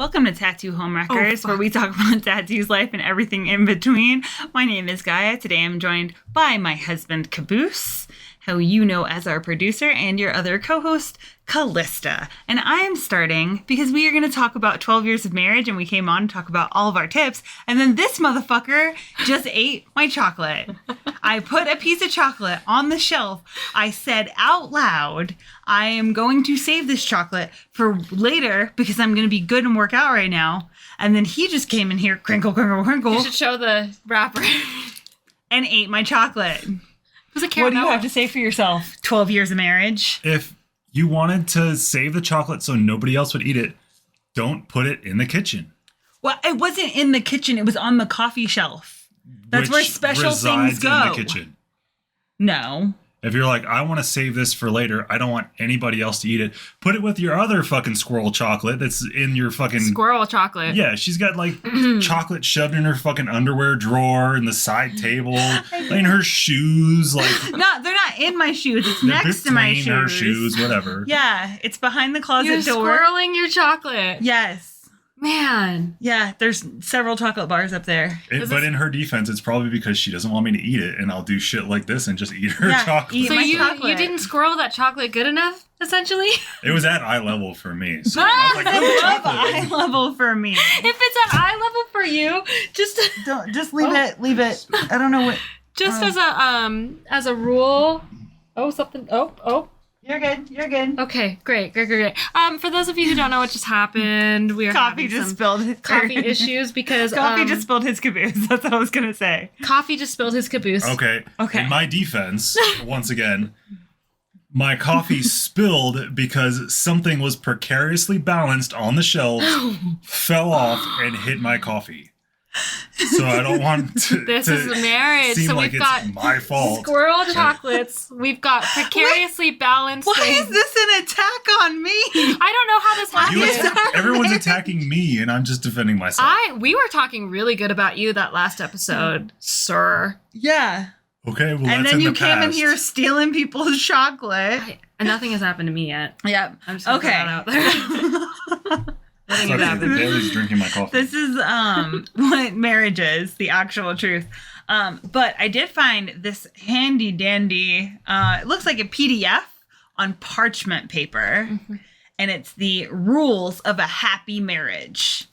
Welcome to Tattoo Homewreckers, where we talk about tattoos, life, and everything in between. My name is Gaia. Today I'm joined by my husband, Caboose, who you know as our producer, and your other co-host, Callista. And I am starting because we are going to talk about 12 years of marriage, and we came on to talk about all of our tips, and then this motherfucker just ate my chocolate. I put a piece of chocolate on the shelf. I said out loud, I am going to save this chocolate for later because I'm going to be good and work out right now. And then he just came in here, crinkle, crinkle, crinkle. You should show the wrapper. And ate my chocolate. What do you have to say for yourself? 12 years of marriage. If you wanted to save the chocolate so nobody else would eat it, don't put it in the kitchen. Well, it wasn't in the kitchen. It was on the coffee shelf. That's where special things go. In the kitchen. No. If you're like, I want to save this for later, I don't want anybody else to eat it, put it with your other fucking squirrel chocolate that's in your fucking... Squirrel chocolate. Yeah, she's got like chocolate shoved in her fucking underwear drawer in the side table, in her shoes. Like, no, they're not in my shoes. It's next to my shoes. Her shoes, whatever. Yeah, it's behind the closet door. You're squirreling your chocolate. Yes. Man. Yeah, there's several chocolate bars up there. But in her defense, it's probably because she doesn't want me to eat it, and I'll do shit like this and just eat her chocolate. Eat you didn't squirrel that chocolate good enough, essentially? It was at eye level for me. So I was like, eye level for me. If it's at eye level for you, just leave it. Leave it. I don't know what. Just as a rule. Oh, something. Oh. You're good. Okay, great. For those of you who don't know what just happened, we are Coffee just spilled his coffee issues because Coffee just spilled his caboose. That's what I was gonna say. Coffee just spilled his caboose. Okay. In my defense, once again, my coffee spilled because something was precariously balanced on the shelf, fell off, and hit my coffee. So I don't want to. This is a marriage. Seem so like we've it's got my fault. Squirrel chocolates. We've got precariously balanced. Why is this an attack on me? I don't know how this happened. Everyone's attacking me, and I'm just defending myself. We were talking really good about you that last episode, sir. Yeah. Okay, well, and that's then in you the came past. in here stealing people's chocolate. And nothing has happened to me yet. Yep. I'm just gonna put that out there. Bailey's drinking my coffee. This is what marriage is, the actual truth. But I did find this handy dandy, it looks like a PDF on parchment paper. Mm-hmm. And it's the rules of a happy marriage.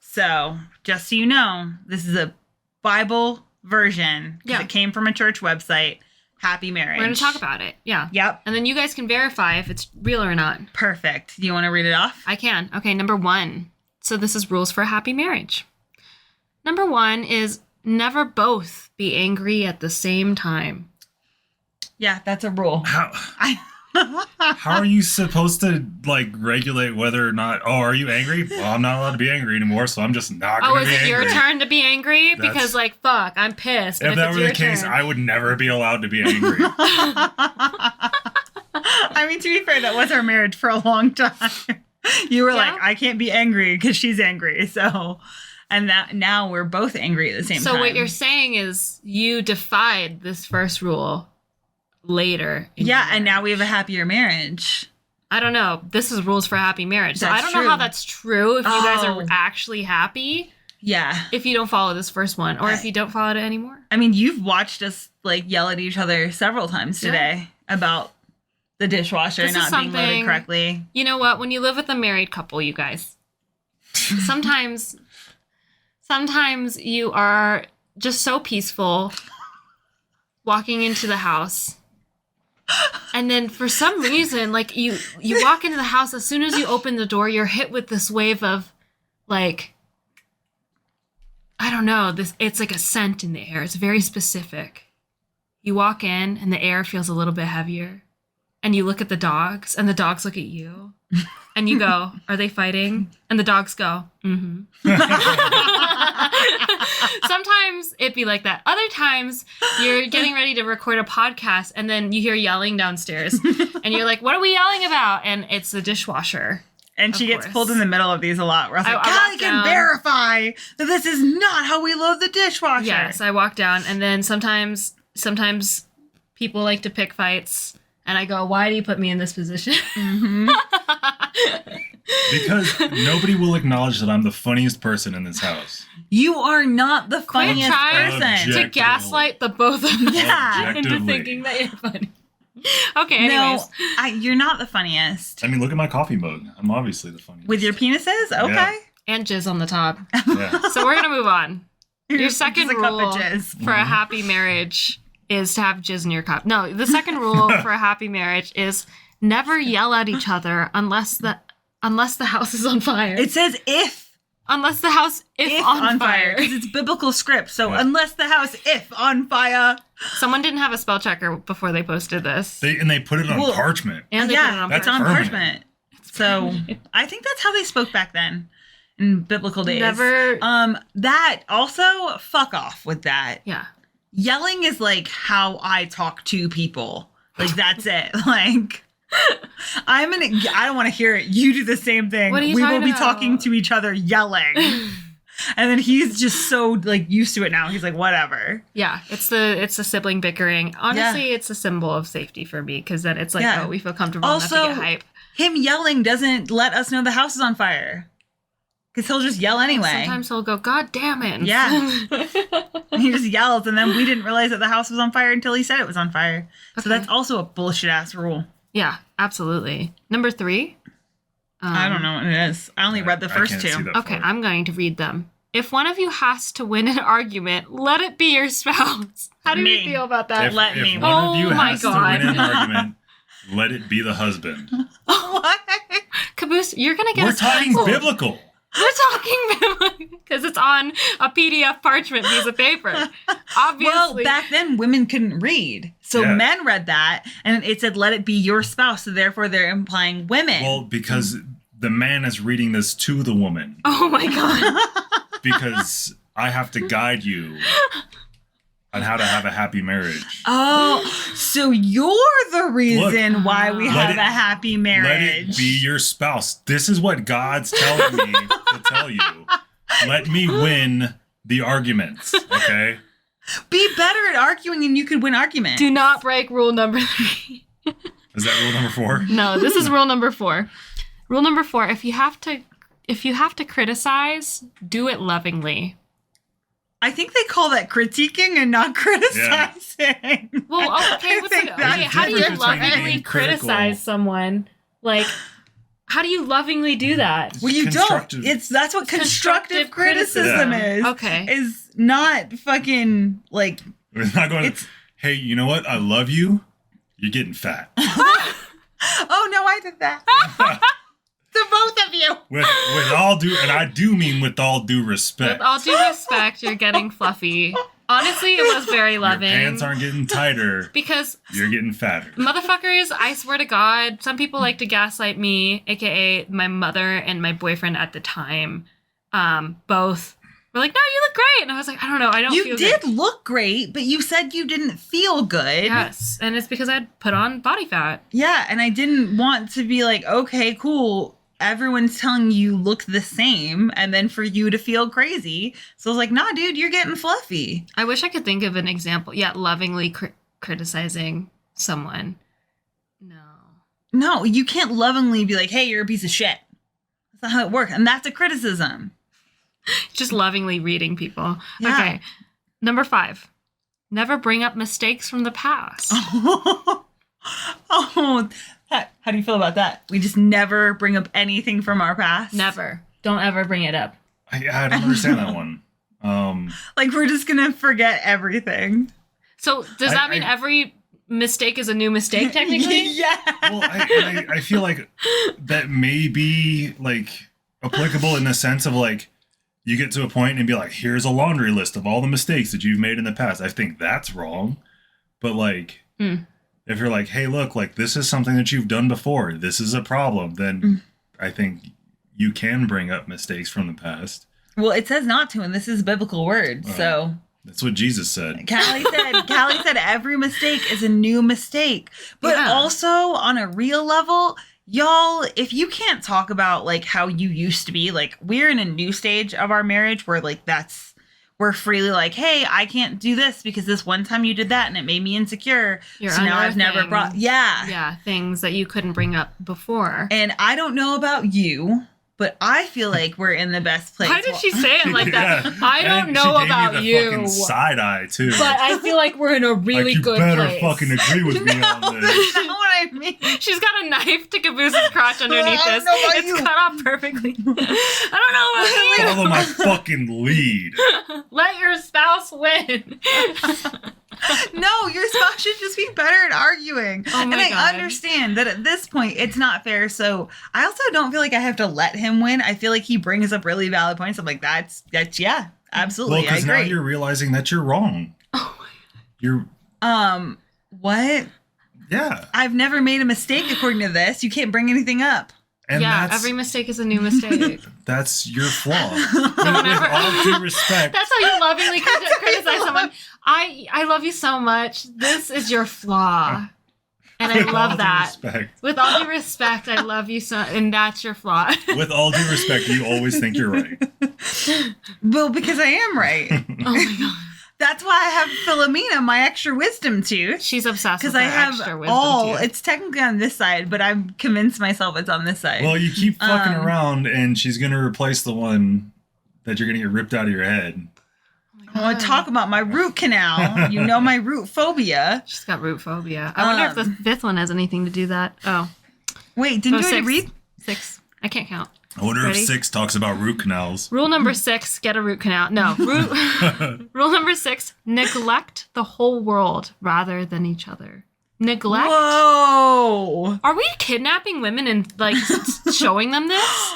So just so you know, this is a Bible version. Yeah. It came from a church website. Happy marriage. We're going to talk about it. Yeah. Yep. And then you guys can verify if it's real or not. Perfect. Do you want to read it off? I can. Okay, number 1. So this is rules for a happy marriage. Number 1 is never both be angry at the same time. Yeah, that's a rule. How are you supposed to, like, regulate whether or not, are you angry? Well, I'm not allowed to be angry anymore, so I'm just not going to be angry. Oh, is it your turn to be angry? Because, like, fuck, I'm pissed. If that were the case, I would never be allowed to be angry. I mean, to be fair, that was our marriage for a long time. You were like, I can't be angry because she's angry, so... And that now we're both angry at the same time. So what you're saying is you defied this first rule later. Yeah, and now we have a happier marriage. I don't know. This is rules for a happy marriage. So That's I don't true. know how that's true if you guys are actually happy. Yeah. If you don't follow this first one or if you don't follow it anymore. I mean, you've watched us like yell at each other several times today about the dishwasher not being loaded correctly. You know what? When you live with a married couple, you guys, sometimes you are just so peaceful walking into the house. And then for some reason, like you walk into the house, as soon as you open the door, you're hit with this wave of like, I don't know, it's like a scent in the air. It's very specific. You walk in and the air feels a little bit heavier. And you look at the dogs and the dogs look at you. And you go, are they fighting? And the dogs go, mm-hmm. Sometimes it'd be like that. Other times you're getting ready to record a podcast and then you hear yelling downstairs. And you're like, what are we yelling about? And it's the dishwasher. And she gets pulled in the middle of these a lot. Where I was like, I can verify that this is not how we load the dishwasher. Yes, I walk down. And then sometimes people like to pick fights. And I go, why do you put me in this position? Mm-hmm. Because nobody will acknowledge that I'm the funniest person in this house. You are not the Quit funniest trying person. to gaslight the both of them Yeah. into Objectively. thinking that you're funny. Okay, anyways. No, you're not the funniest. I mean, look at my coffee mug. I'm obviously the funniest. With your penises? Okay. Yeah. And jizz on the top. Yeah. So we're going to move on. Your Just second a cup rule of jizz. for a happy marriage is to have jizz in your cup. No, the second rule for a happy marriage is never yell at each other unless the house is on fire. It says Unless the house is on fire. because it's biblical script. So Yeah. unless the house on fire. Someone didn't have a spell checker before they posted this. They put it on Well, parchment. And they put it yeah, on it's parchment. on permanent. parchment. So I think that's how they spoke back then in biblical days. Never. That also, fuck off with that. Yeah. Yelling is like how I talk to people. Like that's it. Like I don't want to hear it. You do the same thing. What are you We will talking be about? talking to each other yelling. And then he's just so like used to it now. He's like, whatever. Yeah, it's the sibling bickering. Honestly, it's a symbol of safety for me because then it's like, Yeah. oh, we feel comfortable Also, enough to get hype. Him yelling doesn't let us know the house is on fire. Because he'll just yell anyway. Sometimes he'll go, God damn it. Yeah. And he just yells, and then we didn't realize that the house was on fire until he said it was on fire. So Okay. that's also a bullshit ass rule. Yeah, absolutely. Number 3. I don't know what it is. I only read the I first can't two. see that Okay, far. I'm going to read them. If one of you has to win an argument, let it be your spouse. How do Me. you feel about that? If, let if me. one of you Oh my has God. to win an argument, let it be the husband. What? Caboose, you're going to get We're us talking canceled. biblical. We're talking because it's on a PDF parchment piece of paper. Obviously. Well, back then women couldn't read. So Yeah. men read that, and it said, let it be your spouse. So therefore, they're implying women. Well, because the man is reading this to the woman. Oh my God. Because I have to guide you on how to have a happy marriage. Oh, so you're the reason why we Let have it- a happy Let marriage. it be your spouse. This is what God's telling me to tell you. Let me win the arguments, okay? Be better at arguing, and you could win arguments. Do not break rule number 3. Is that rule number 4? No, this is rule number 4. Rule number 4, if you have to criticize, do it lovingly. I think they call that critiquing and not criticizing. Well, okay, I what's think the, that's okay, how do you different between lovingly being critical. criticize someone? Like, how do you lovingly do that? Well, you don't. Constructive. That's what constructive Constructive criticism criticism. is. Okay. Is not fucking like. We're not going It's- to, hey, you know what? I love you. You're getting fat. Oh no, I did that. To both of you. With all due, and I do mean with all due respect. With all due respect, you're getting fluffy. Honestly, it was very Your loving. pants aren't getting tighter. Because You're getting fatter. motherfuckers, I swear to God, some people like to gaslight me, aka my mother and my boyfriend at the time. Both were like, "No, you look great," and I was like, "I don't know, I don't You feel did good." look great, but you said you didn't feel good. Yes, and it's because I'd put on body fat. Yeah, and I didn't want to be like, okay, cool. Everyone's telling you look the same, and then for you to feel crazy. So I was like, nah, dude, you're getting fluffy. I wish I could think of an example. Yeah, lovingly criticizing someone. No. No, you can't lovingly be like, hey, you're a piece of shit. That's not how it works. And that's a criticism. Just lovingly reading people. Yeah. Okay. Number 5. Never bring up mistakes from the past. Oh, how do you feel about that? We just never bring up anything from our past. Never. Don't ever bring it up. I don't understand that one. Like we're just gonna forget everything. So does that mean every mistake is a new mistake technically? Yeah. Well, I feel like that may be like applicable in the sense of like you get to a point and be like, here's a laundry list of all the mistakes that you've made in the past. I think that's wrong. But like, if you're like, hey, look, like this is something that you've done before. This is a problem. Then I think you can bring up mistakes from the past. Well, it says not to, and this is a biblical word. So That's what Jesus said. Callie said every mistake is a new mistake. But Yeah. also on a real level, y'all, if you can't talk about like how you used to be, like we're in a new stage of our marriage where like we're freely like, hey, I can't do this because this one time you did that and it made me insecure. So now I've never brought, things that you couldn't bring up before. And I don't know about you, but I feel like we're in the best place. Why did she say it like that? Yeah. I don't And know she gave about me the you. fucking side eye too. But I feel like we're in a really like, good you better place. fucking agree with me on this. That's not what I mean. She's got a knife to Caboose's crotch underneath I this. don't know about It's you. cut off perfectly. I don't know about Follow my fucking lead. you. Let your spouse win. No, your spouse should just be better at arguing. Oh and my I God. understand that at this point it's not fair. So I also don't feel like I have to let him win. I feel like he brings up really valid points. I'm like, that's yeah, absolutely. Well, I because now agree. you're realizing that you're wrong. Oh my You're What? yeah. I've never made a mistake according to this. You can't bring anything up. And yeah, that's, every mistake is a new mistake. that's your flaw. with all due respect. That's how you lovingly criticize someone. I love you so much. This is your flaw. And I with all love due that. respect. With all due respect, I love you so, and that's your flaw. With all due respect, you always think you're right. Well, because I am right. Oh my God. That's why I have Philomena, my extra wisdom tooth. She's obsessed with Because her I have extra wisdom all, tooth. it's technically on this side, but I'm convinced myself it's on this side. Well, you keep fucking Um, around, and she's gonna replace the one that you're gonna get ripped out of your head. I want to talk about my root canal. You know my root phobia. She's got root phobia. I wonder if the fifth one has anything to do that. Oh. Wait, didn't you already 6. read? 6. I can't count. I wonder Ready? if 6 talks about root canals. Rule number 6, get a root canal. No. Rule number 6, neglect the whole world rather than each other. Neglect? Whoa. Are we kidnapping women and like showing them this?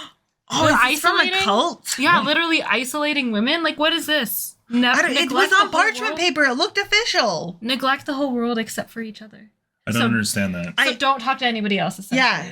Oh, We're is this from a isolating? cult? Yeah, literally isolating women? Like, what is this? It was Neglect on the whole parchment world? paper. It looked official. Neglect the whole world except for each other. I don't So- understand that. So don't talk to anybody else, essentially. Yeah.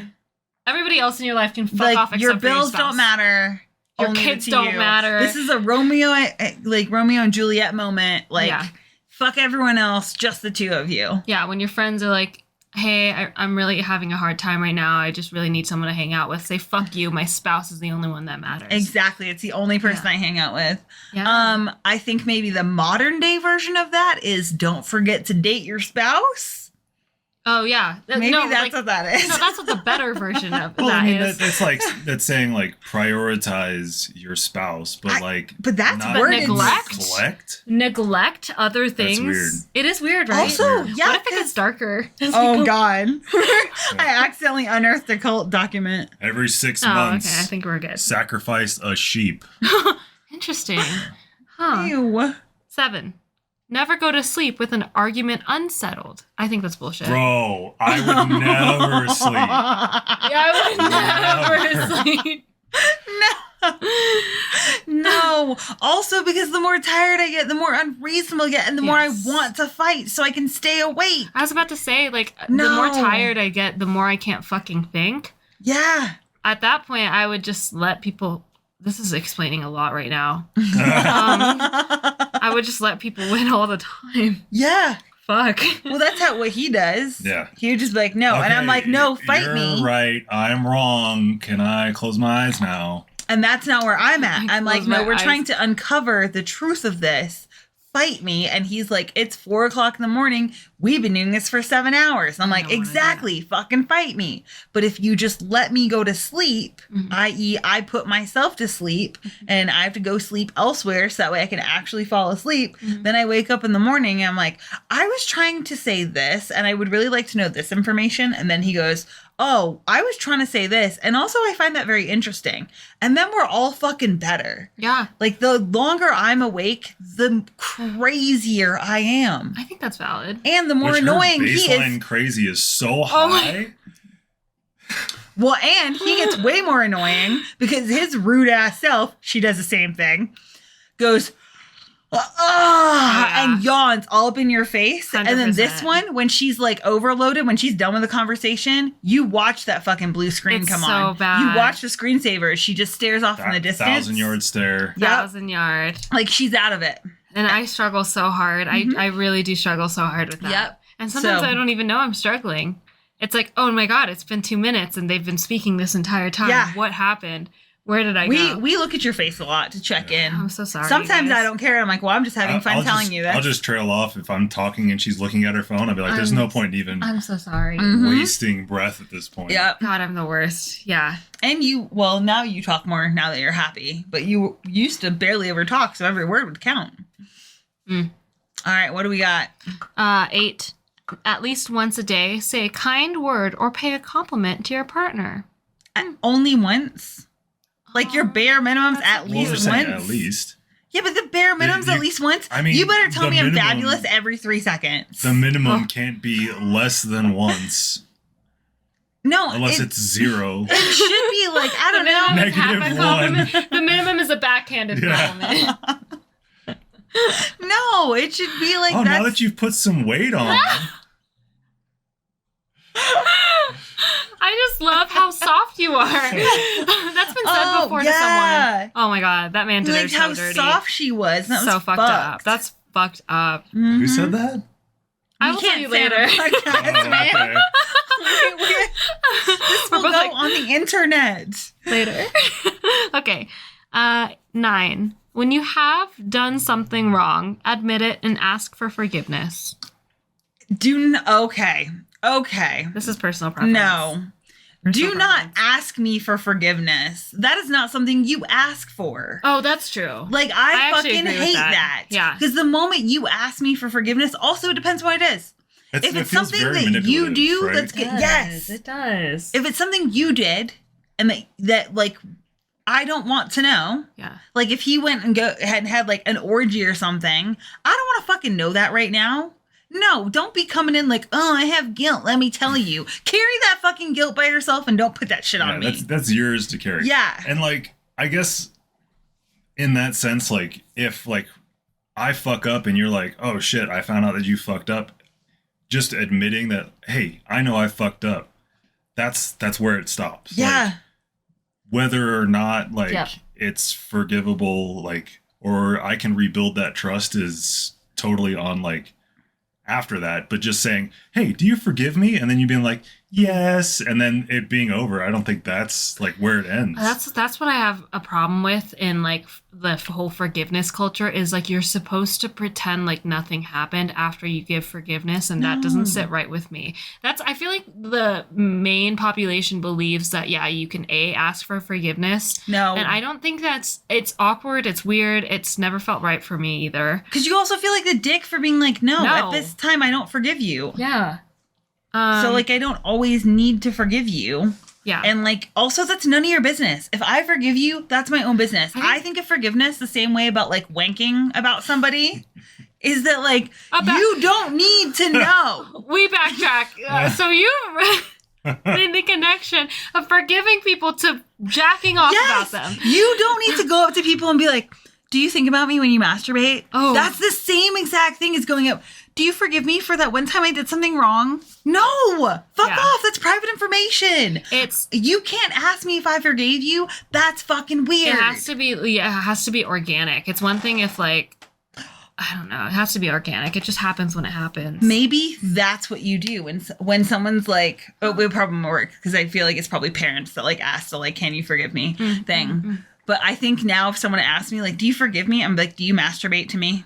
Everybody else in your life can fuck Like, off except your for bills spouse. don't matter. Your Only kids to don't you. matter. This is a Romeo and Juliet moment. Like, Yeah. fuck everyone else, just the two of you. Yeah, when your friends are like, hey, I'm really having a hard time right now. I just really need someone to hang out with. Say, fuck you. My spouse is the only one that matters. Exactly. It's the only person Yeah. I hang out with. Yeah. I think maybe the modern day version of that is don't forget to date your spouse. Oh, yeah. Maybe no, that's like, what that is. no, that's what the better version of Well, that I mean, is. that's like that's saying like prioritize your spouse, but but that's not worded. neglect. Neglect other things. weird. It is weird, right? Also, yeah. What if it gets darker? Oh God! I accidentally unearthed a cult document. Every 6 Oh, months, okay. I think we're good. sacrifice a sheep. Interesting. Huh. Ew. 7. Never go to sleep with an argument unsettled. I think that's bullshit. Bro, I would never sleep. Yeah, I would never sleep. No. Also, because the more tired I get, the more unreasonable I get, and the more I Yes. want to fight so I can stay awake. I was about to say, like, the No. more tired I get, the more I can't fucking think. Yeah. At that point, I would just let people. This is explaining a lot right now. I would just let people win all the time. Yeah. Fuck. Well, that's what he does. Yeah. He would just be like, no. And I'm like, no, fight you're me. right. I'm wrong. Can I close my eyes now? And that's not where I'm at. I I'm like, close no, my we're eyes. trying to uncover the truth of this. Fight me. And he's like, it's 4:00 in the morning. We've been doing this for 7 hours. And I'm like, don't wanna do exactly. Fucking fight me. But if you just let me go to sleep, i.e., I put myself to sleep and I have to go sleep elsewhere so that way I can actually fall asleep, then I wake up in the morning and I'm like, I was trying to say this and I would really like to know this information. And then he goes, oh, I was trying to say this. And also, I find that very interesting. And then we're all fucking better. Yeah, Like, the longer I'm awake, the crazier I am. I think that's valid. And the more Which her annoying he baseline is. crazy is so Oh my- high. Well, and he gets way more annoying because his rude ass self, she does the same thing, goes, Yeah. and yawns all up in your face. And then this 100%. one, when she's like overloaded, when she's done with the conversation, you watch that fucking blue screen It's come so on. bad. You watch the screensaver. She just stares off in the distance. 1,000-yard stare. Yep. 1,000-yard. Like she's out of it. And I struggle so hard. I really do struggle so hard with that. Yep. And sometimes So- I don't even know I'm struggling. It's like, oh my God, it's been 2 minutes and they've been speaking this entire time. Yeah. What happened? Where did I go? We look at your face a lot to check in. I'm so sorry. Sometimes guys. I don't care. I'm like, well, I'm just having fun telling you that. I'll just trail off if I'm talking and she's looking at her phone. I'll be like, there's no point even I'm so sorry. wasting breath at this point. Yeah. God, I'm the worst. Yeah. And now you talk more now that you're happy, but you used to barely ever talk, so every word would count. All right, what do we got? 8. At least once a day, say a kind word or pay a compliment to your partner. Only once? Like your bare minimum's at Well, we're least saying once? at least. Yeah, but the bare minimum's at least once? I mean, you better tell the me I'm minimum- fabulous every 3 seconds. The minimum can't be less than once. No, Unless it's 0. it should be like, I don't know. Minimum is half a -1. compliment. The minimum is a backhanded compliment. No, it should be like Oh, that's... now that you've put some weight on. I just love how soft you are. That's been said before to someone. Oh my god, that man did her like so how dirty. soft she was. That So was fucked up. That's fucked up. Who said that? I will tell you later. Okay. This will We're go both like- on the internet. Later. Okay. 9. When you have done something wrong, admit it and ask for forgiveness. Okay. This is personal preference. No. Do not ask me for forgiveness. That is not something you ask for. Oh, that's true. Like, I I actually fucking agree with hate that. that. Yeah. Because the moment you ask me for forgiveness, also it depends what it is. If It it's feels something very that you manipulative, do, right? that's good. Yes. It does. If it's something you did and that like, I don't want to know. Yeah. Like, if he went and had like an orgy or something, I don't want to fucking know that right now. No, don't be coming in like, oh, I have guilt. Let me tell you. Carry that fucking guilt by yourself and don't put that shit on me. That's yours to carry. Yeah. And like, I guess in that sense, like, if like I fuck up and you're like, oh shit, I found out that you fucked up, just admitting that, hey, I know I fucked up. That's where it stops. Yeah. Like, whether or not like Yep. it's forgivable, like, or I can rebuild that trust is totally on like after that. But just saying, hey, do you forgive me? And then you being like, yes, and then it being over. I don't think that's like where it ends. That's what I have a problem with in like the whole forgiveness culture is like you're supposed to pretend like nothing happened after you give forgiveness, and that doesn't sit right with me. I feel like the main population believes that you can ask for forgiveness. No. And I don't think it's awkward, it's weird, it's never felt right for me either. Because you also feel like the dick for being like, no, at this time I don't forgive you. Yeah. So like I don't always need to forgive you. Yeah. And like also that's none of your business. If I forgive you, that's my own business. I think of forgiveness the same way about like wanking about somebody. Is that like you don't need to know. We backtrack. So you made the connection of forgiving people to jacking off about them. You don't need to go up to people and be like, do you think about me when you masturbate? Oh. That's the same exact thing as going up. Do you forgive me for that one time I did something wrong? No! Fuck off. That's private information. You can't ask me if I forgave you. That's fucking weird. It has to be organic. It's one thing if like I don't know, it has to be organic. It just happens when it happens. Maybe that's what you do when someone's like, oh, it would probably work because I feel like it's probably parents that like ask the like, can you forgive me thing. But I think now if someone asks me like, do you forgive me? I'm like, do you masturbate to me?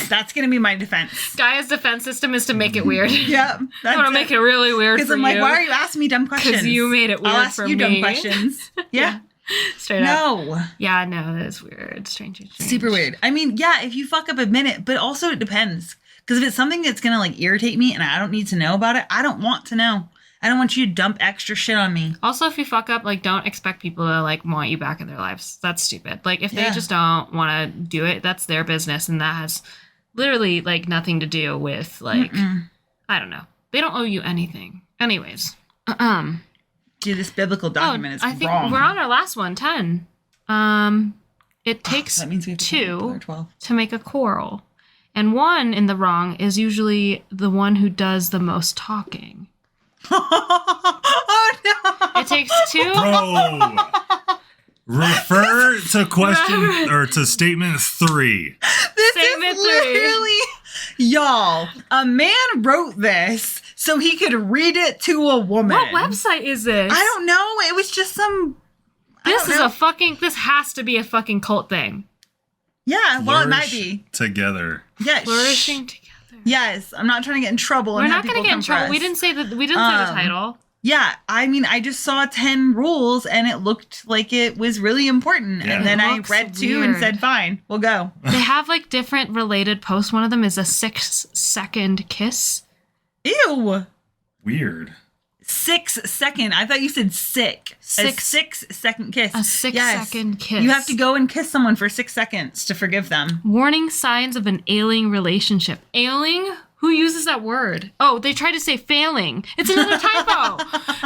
That's going to be my defense. Gaia's defense system is to make it weird. Yeah. I want to make it really weird for you. Because I'm like, why are you asking me dumb questions? Because you made it weird I'll ask for you me. dumb questions. Yeah. Straight up. No. Yeah, no, that is weird. Strange. Super weird. I mean, yeah, if you fuck up, admit it. But also it depends. Because if it's something that's going to like irritate me and I don't need to know about it, I don't want to know. I don't want you to dump extra shit on me. Also, if you fuck up, like, don't expect people to, like, want you back in their lives. That's stupid. Like, if they just don't want to do it, that's their business. And that has literally, like, nothing to do with, like, I don't know. They don't owe you anything. Anyways. Dude, this biblical document is I think wrong. we're on our last one, 10. It takes that means we have to 2 12. to make a quarrel. And 1 in the wrong is usually the one who does the most talking. Oh no! It takes 2. Bro, refer to question or to statement 3. This Statement is 3. literally, y'all. A man wrote this so he could read it to a woman. What website is this? I don't know. It was just some. This has to be a fucking cult thing. Yeah, well, it might Flourish be. together. Yeah, Flourishing together. Yes, I'm not trying to get in trouble. We're and not going to get in trouble. We didn't say that. We didn't say the title. Yeah, I mean, I just saw 10 rules and it looked like it was really important. Yeah. And then I Looks read 2 and weird. said, fine, we'll go. They have like different related posts. One of them is a 6-second kiss. Ew. Weird. 6 second. I thought you said sick. A 6-second kiss. A 6-second kiss. You have to go and kiss someone for 6 seconds to forgive them. Warning signs of an ailing relationship. Ailing? Who uses that word? Oh, they tried to say failing. It's another typo.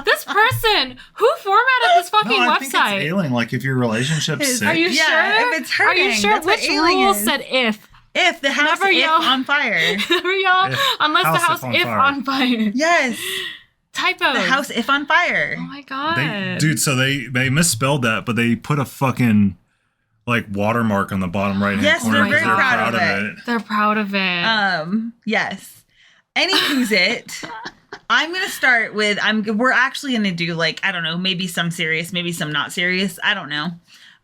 This person, who formatted this fucking No, I website? think it's ailing. Like if your relationship's sick. Are you Yeah, sure? if it's hurting, Are you sure? that's what Which ailing rule is. said if? If the house Never is yell. on fire. Never yell unless the house if fire. on fire. Yes. Typo. The house if on fire. Oh my god. Dude, so they misspelled that, but they put a fucking like watermark on the bottom right hand Yes, corner. they're because very proud of it. They're proud of it. Yes. Anywho's it. I'm gonna start with we're actually gonna do like, I don't know, maybe some serious, maybe some not serious. I don't know.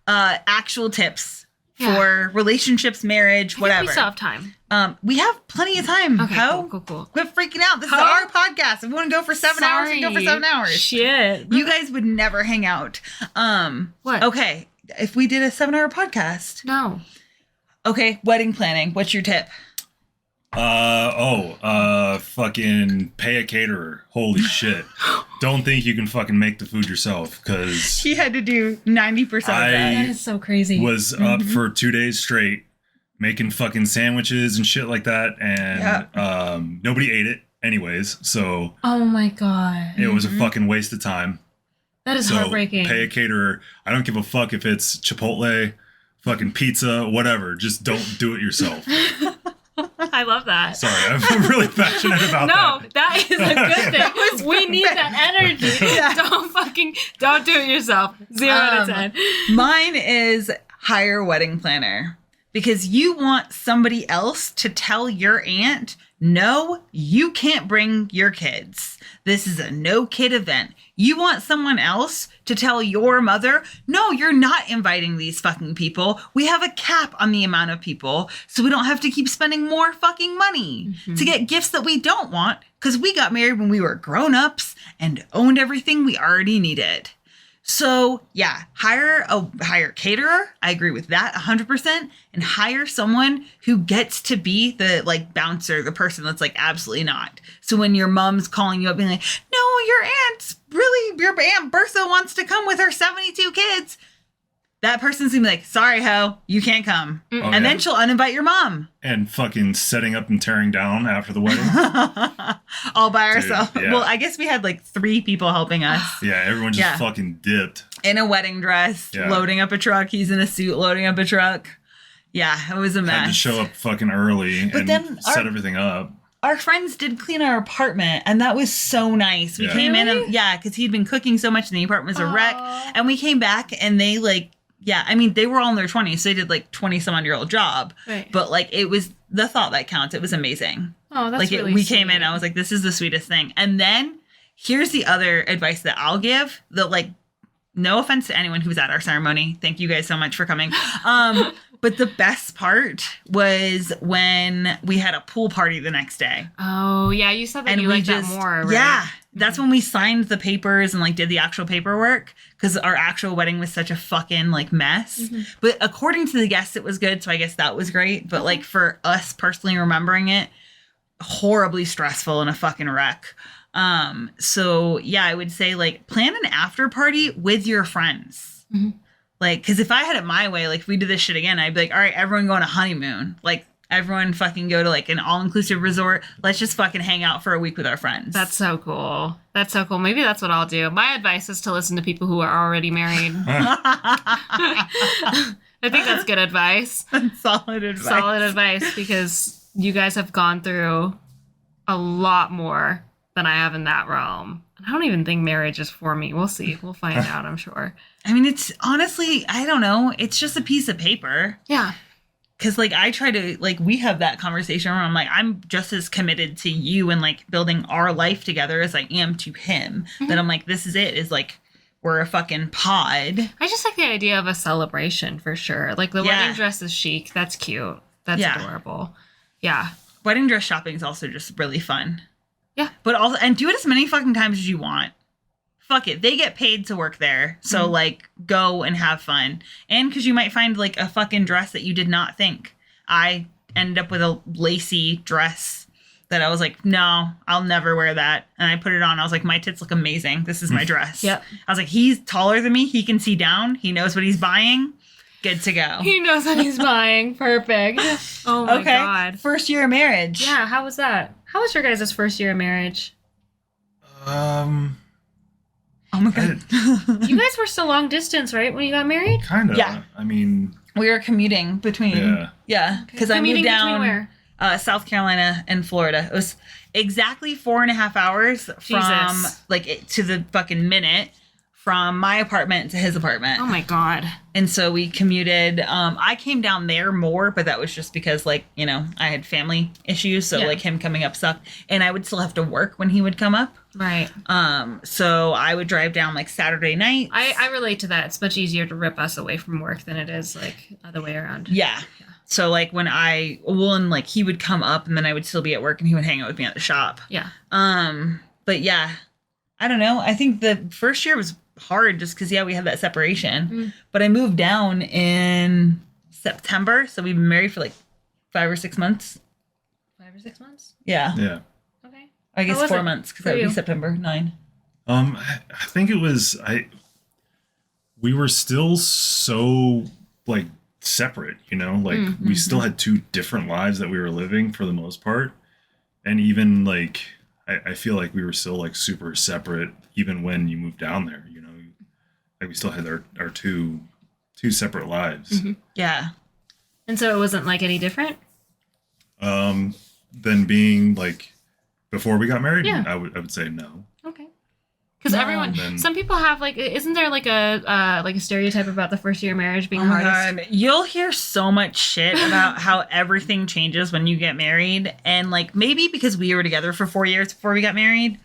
Actual tips for relationships, marriage, I whatever. think we still have time. We have plenty of time. Okay, Ho. cool. Quit freaking out. This is Ho. our podcast. If we want to go for 7 hours, we can go for 7 hours. Shit. You guys would never hang out. What? Okay. If we did a 7-hour podcast. No. Okay, wedding planning. What's your tip? Fucking pay a caterer. Holy shit. Don't think you can fucking make the food yourself, because He had to do 90% of that. That is so crazy. was up for 2 days straight making fucking sandwiches and shit like that, and nobody ate it anyways, so Oh my god. it was a fucking waste of time. That is So heartbreaking. pay a caterer. I don't give a fuck if it's Chipotle, fucking pizza, whatever. Just don't do it yourself. I love that. Sorry, I'm really passionate about No, that. that is a good thing. We need that energy. Yeah. Don't do it yourself. 0 out of 10. Mine is hire a wedding planner, because you want somebody else to tell your aunt, no, you can't bring your kids. This is a no kid event. You want someone else to tell your mother, no, you're not inviting these fucking people. We have a cap on the amount of people, so we don't have to keep spending more fucking money to get gifts that we don't want, because we got married when we were grown-ups and owned everything we already needed. So yeah, hire a caterer. I agree with that 100%. And hire someone who gets to be the like bouncer, the person that's like, absolutely not. So when your mom's calling you up being like, no, your Aunt Bertha wants to come with her 72 kids. That person's gonna be like, sorry, ho, you can't come. Oh, And yeah. then she'll uninvite your mom. And fucking setting up and tearing down after the wedding. All by Dude, herself. yeah. Well, I guess we had like 3 people helping us. Yeah, everyone just Yeah. fucking dipped. In a wedding dress, Yeah. loading up a truck. He's in a suit loading up a truck. Yeah, it was a mess. Had to show up fucking early But and then set everything up. Our friends did clean our apartment, and that was so nice. We Yeah. came in, Really? and because he'd been cooking so much, and the apartment was a wreck. Aw. And we came back, and they they were all in their 20s, so they did like 20-some-odd-year-old job. Right. But like, it was the thought that counts. It was amazing. Oh, that's Like really we came in, sweet. I was like, this is the sweetest thing. And then here's the other advice that I'll give. That like, no offense to anyone who was at our ceremony. Thank you guys so much for coming. But the best part was when we had a pool party the next day. Oh, yeah, you said that you liked that more, right? Yeah. That's when we signed the papers and like did the actual paperwork, because our actual wedding was such a fucking like mess. Mm-hmm. But according to the guests, it was good. So I guess that was great. But like for us personally remembering it, horribly stressful and a fucking wreck. So yeah, I would say like plan an after party with your friends. Mm-hmm. Like, because if I had it my way, like if we did this shit again, I'd be like, all right, everyone go on a honeymoon. Like everyone fucking go to like an all-inclusive resort. Let's just fucking hang out for a week with our friends. That's so cool. That's so cool. Maybe that's what I'll do. My advice is to listen to people who are already married. I think that's good advice. solid advice. Solid advice, because you guys have gone through a lot more than I have in that realm. And I don't even think marriage is for me. We'll see. We'll find out, I'm sure. I mean, it's honestly, I don't know. It's just a piece of paper. Yeah. Because like I try to like we have that conversation where I'm like, I'm just as committed to you and like building our life together as I am to him. That I'm like, this is it, is like were a fucking pod. I just like the idea of a celebration for sure. Like the Yeah. wedding dress is chic. That's cute. That's Yeah. adorable. Yeah. Wedding dress shopping is also just really fun. Yeah. But also, and do it as many fucking times as you want. Fuck it. They get paid to work there. So, like, go and have fun. And because you might find, like, a fucking dress that you did not think. I ended up with a lacy dress that I was like, no, I'll never wear that. And I put it on. I was like, my tits look amazing. This is my dress. Yep. I was like, he's taller than me. He can see down. He knows what he's buying. Good to go. He knows what he's buying. Perfect. Oh my God. First year of marriage. Yeah. How was that? How was your guys' first year of marriage? Oh my God. You guys were still long distance, right? When you got married? Kind of. Yeah. I mean, We were commuting between. Yeah. Because I Commuting moved between down where? South Carolina and Florida. It was exactly 4.5 hours from Jesus. to the fucking minute from my apartment to his apartment. Oh my God. And so we commuted. I came down there more, but that was just because, like, you know, I had family issues. So, Yeah. like, him coming up sucked. And I would still have to work when he would come up. Right. So I would drive down, like, Saturday night. I relate to that. It's much easier to rip us away from work than it is, like, other way around. Yeah. So, like, when like, he would come up and then I would still be at work and he would hang out with me at the shop. Yeah. But yeah, I don't know. I think the first year was hard just because, yeah, we had that separation. But I moved down in September. So we've been married for like 5 or 6 months. 5 or 6 months? Yeah. yeah. Okay. I guess How was 4 it months because for that would you? be September 9. I think it was we were still so like separate, you know, like we still had two different lives that we were living for the most part. And even like I feel like we were still like super separate even when you moved down there, you know. Like we still had our two separate lives. Yeah. And so it wasn't, like, any different? Than being like before we got married. Yeah. I would say no. Okay. Because everyone, Then- some people have, like, isn't there, like, a stereotype about the first year of marriage being Oh my hardest? God. You'll hear so much shit about how everything changes when you get married. And like maybe because we were together for 4 years before we got married,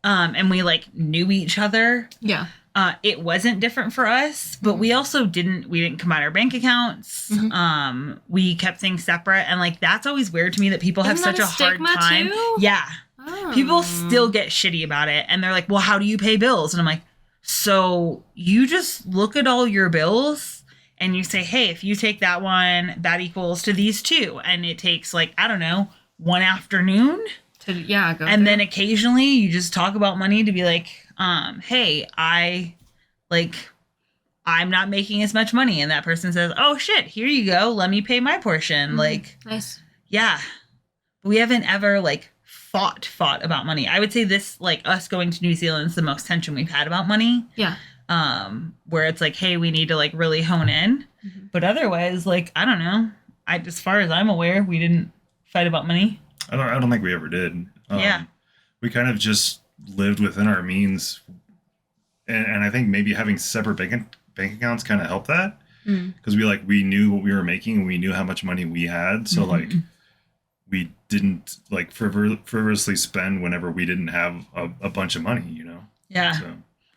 and we like knew each other. Yeah. It wasn't different for us, but we also didn't combine our bank accounts. We kept things separate. And like, that's always weird to me that people have Isn't such a that a hard stigma time. too? Yeah. Oh. People still get shitty about it. And they're like, well, how do you pay bills? And I'm like, so you just look at all your bills and you say, hey, if you take that one, that equals to these two. And it takes like, I don't know, one afternoon. Go And through. then occasionally you just talk about money to be like, hey, I'm not making as much money. And that person says, oh shit, here you go. Let me pay my portion. Like, Nice. yeah, we haven't ever like fought about money. I would say this, like us going to New Zealand is the most tension we've had about money. Yeah. Where it's like, hey, we need to like really hone in. But otherwise, like, I don't know. As far as I'm aware, we didn't fight about money. I don't think we ever did. Yeah. We kind of just lived within our means. And I think maybe having separate bank accounts kind of helped that. Because we knew what we were making and we knew how much money we had. So like we didn't like frivolously spend whenever we didn't have a bunch of money, you know? Yeah. So.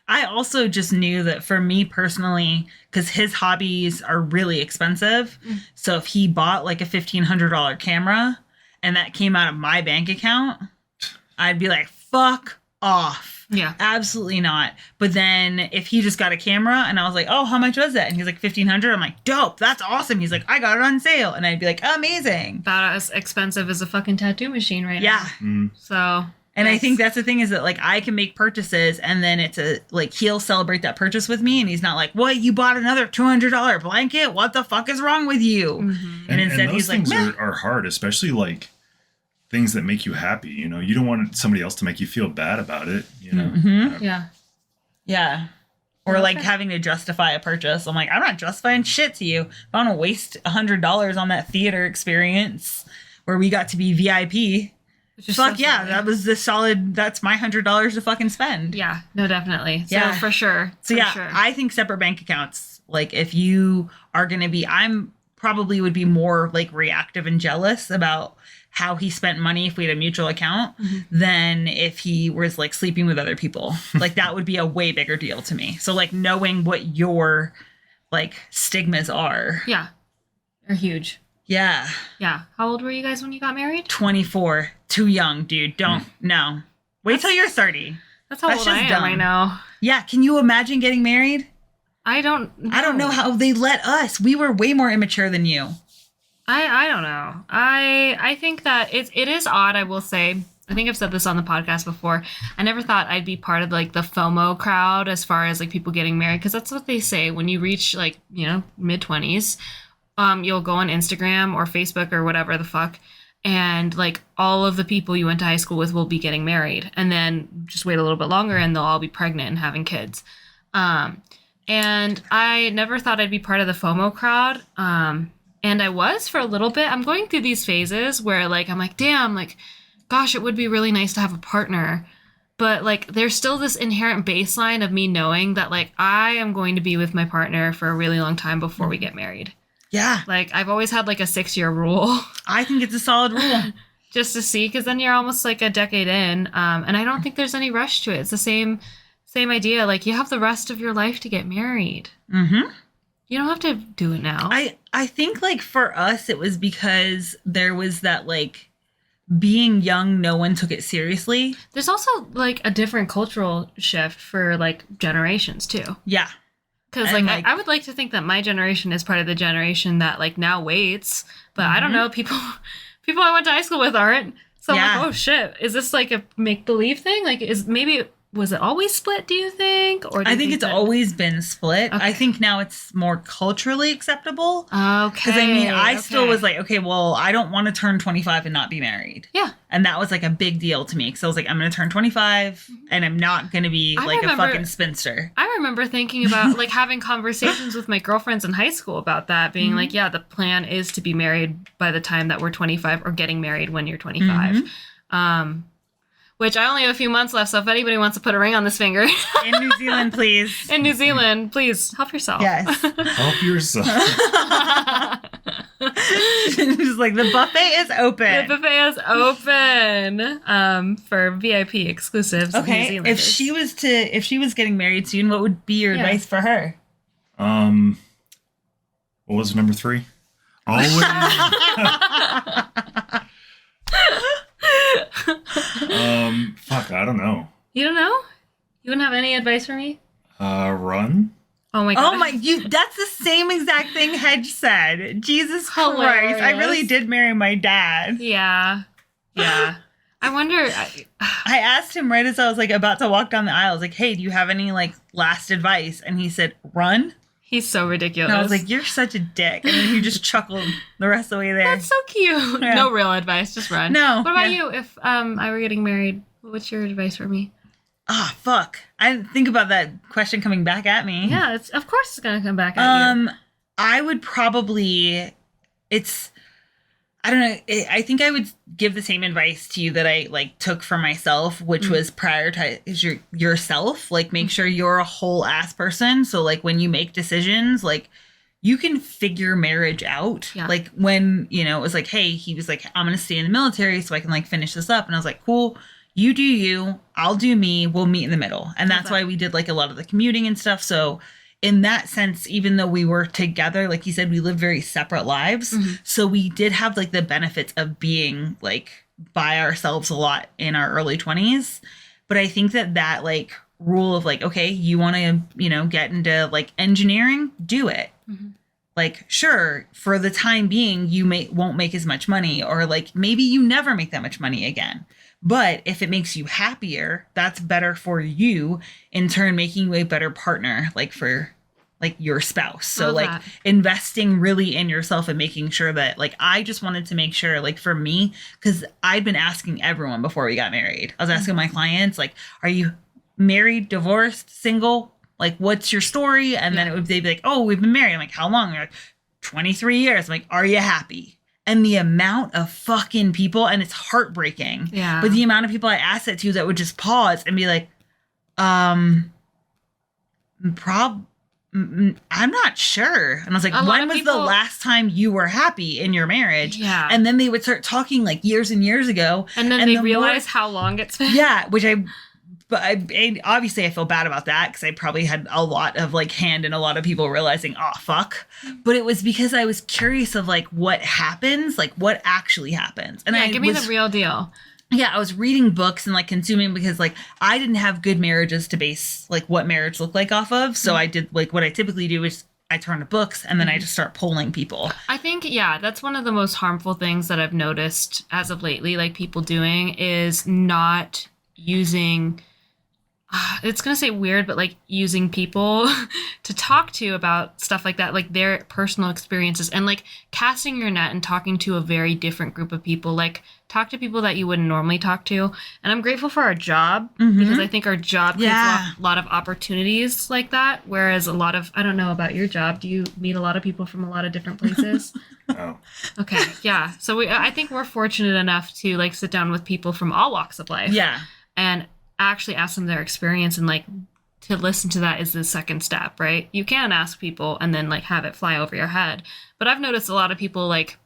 I also just knew that for me personally, because his hobbies are really expensive. So if he bought like a $1,500 camera and that came out of my bank account, I'd be like, fuck off. Yeah. Absolutely not. But then if he just got a camera and I was like, oh, how much was that? And he's like, $1,500. I'm like, dope. That's awesome. He's like, I got it on sale. And I'd be like, amazing. About as expensive as a fucking tattoo machine right Yeah. now. So. And I think that's the thing is that like I can make purchases and then it's like he'll celebrate that purchase with me and he's not like, what, you bought another $200 blanket? What the fuck is wrong with you? And instead those he's like, things meh. are hard, especially like things that make you happy. You know, you don't want somebody else to make you feel bad about it. You know, Yeah. Yeah. Or like having to justify a purchase. I'm like, I'm not justifying shit to you. If I want to waste $100 on that theater experience where we got to be VIP, fuck so yeah, silly. that was the solid, that's my $100 to fucking spend. Yeah. No, definitely. So Yeah. for sure. So for yeah, sure. I think separate bank accounts, like if you are going to be, I'm probably would be more like reactive and jealous about how he spent money if we had a mutual account than if he was like sleeping with other people. Like that would be a way bigger deal to me. So like knowing what your like stigmas are. Yeah. They're huge. Yeah. Yeah. How old were you guys when you got married? 24. Too young, dude. Don't. No. Wait till you're 30. That's how That's old I just am dumb. right now. Yeah. Can you imagine getting married? I don't know. I don't know how they let us. We were way more immature than you. I don't know. I think that it is odd, I will say. I think I've said this on the podcast before. I never thought I'd be part of like the FOMO crowd as far as like people getting married, because that's what they say when you reach like, you know, mid-20s. You'll go on Instagram or Facebook or whatever the fuck, and like all of the people you went to high school with will be getting married, and then just wait a little bit longer and they'll all be pregnant and having kids. And I never thought I'd be part of the FOMO crowd. And I was for a little bit. I'm going through these phases where like, I'm like, damn, like, gosh, it would be really nice to have a partner. But like, there's still this inherent baseline of me knowing that like, I am going to be with my partner for a really long time before we get married. Yeah. Like, I've always had like a 6-year rule. I think it's a solid rule. Just to see, because then you're almost like a decade in. And I don't think there's any rush to it. It's the same idea. Like, you have the rest of your life to get married. Mm-hmm. You don't have to do it now. I think like for us, it was because there was that like being young, no one took it seriously. There's also like a different cultural shift for like generations too. Yeah. Because like I would like to think that my generation is part of the generation that like now waits, but I don't know, people I went to high school with aren't. So I'm like, oh shit, is this like a make believe thing? Like, was it always split, do you think? Or do I you think it's always been split. Okay. I think now it's more culturally acceptable. Okay. Because I mean, I still was like, okay, well, I don't want to turn 25 and not be married. Yeah. And that was like a big deal to me. Because I was like, I'm going to turn 25 and I'm not going to be like a fucking spinster. I remember thinking about like having conversations with my girlfriends in high school about that, being like, yeah, the plan is to be married by the time that we're 25 or getting married when you're 25. Which I only have a few months left, so if anybody wants to put a ring on this finger. In New Zealand, please. In New Zealand, please, help yourself. Yes. Help yourself. Just like, the buffet is open. The buffet is open for VIP exclusives. Okay, if she was getting married soon, what would be your advice for her? What was number 3? Always... fuck, I don't know. You don't know? You wouldn't have any advice for me? Run? Oh my god. Oh my, that's the same exact thing Hedge said. Jesus Hilarious. Christ. I really did marry my dad. Yeah. Yeah. I wonder. I asked him right as I was like about to walk down the aisle. I was like, hey, do you have any like last advice? And he said, run. He's so ridiculous. And I was like, you're such a dick. And then he just chuckled the rest of the way there. That's so cute. Yeah. No real advice, just run. No. What about you? If I were getting married, what's your advice for me? Ah, fuck. I didn't think about that question coming back at me. Yeah, of course it's gonna come back at you. I would probably, I don't know. I think I would give the same advice to you that I like took for myself, which was prioritize yourself. Like, make sure you're a whole ass person. So like when you make decisions, like you can figure marriage out. Yeah. Like when, it was like, hey, he was like, I'm going to stay in the military so I can like finish this up. And I was like, cool. You do you, I'll do me, we'll meet in the middle. And that's why we did like a lot of the commuting and stuff. So in that sense, even though we were together, like you said, we lived very separate lives. Mm-hmm. So we did have like the benefits of being like by ourselves a lot in our early 20s. But I think that like rule of like, okay, you want to, get into like engineering, do it. Mm-hmm. Like, sure, for the time being, you won't make as much money, or like maybe you never make that much money again. But if it makes you happier, that's better for you, in turn making you a better partner, like for like your spouse. So like investing really in yourself and making sure that like, I just wanted to make sure, like for me, because I'd been asking everyone before we got married. I was asking my clients, like, are you married, divorced, single? Like, what's your story? And then they'd be like, oh, we've been married. I'm like, how long? They're like, 23 years. I'm like, are you happy? And the amount of fucking people, and it's heartbreaking. Yeah. But the amount of people I asked that to that would just pause and be like, I'm not sure. And I was like, when was the last time you were happy in your marriage? Yeah. And then they would start talking like years and years ago. And then they realize how long it's been. Yeah, which obviously I feel bad about that because I probably had a lot of like hand in a lot of people realizing, oh, fuck. But it was because I was curious of like what happens, like what actually happens. And give me the real deal. Yeah, I was reading books and like consuming because like I didn't have good marriages to base like what marriage looked like off of. So I did like what I typically do is I turn to books and then I just start polling people. I think, that's one of the most harmful things that I've noticed as of lately, like people doing is not using, it's going to say weird, but like using people to talk to about stuff like that, like their personal experiences and like casting your net and talking to a very different group of people, like talk to people that you wouldn't normally talk to. And I'm grateful for our job because I think our job creates a lot of opportunities like that. Whereas a lot of, I don't know about your job. Do you meet a lot of people from a lot of different places? Oh. Okay. Yeah. So I think we're fortunate enough to like sit down with people from all walks of life. Yeah. And actually ask them their experience, and like to listen to that is the second step, right? You can ask people and then like have it fly over your head. But I've noticed a lot of people like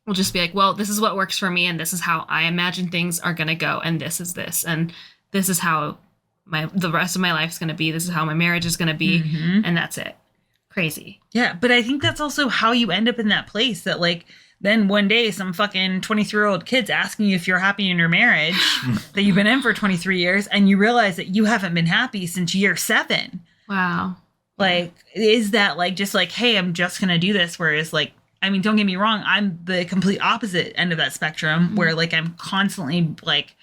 will just be like, well, this is what works for me and this is how I imagine things are going to go and this is this and this is how the rest of my life is going to be. This is how my marriage is going to be. And that's it. Crazy. Yeah, but I think that's also how you end up in that place that like then one day some fucking 23-year-old kid's asking you if you're happy in your marriage that you've been in for 23 years and you realize that you haven't been happy since year 7. Wow. Like, is that like just like, hey, I'm just going to do this? Whereas like, I mean, don't get me wrong. I'm the complete opposite end of that spectrum where like I'm constantly like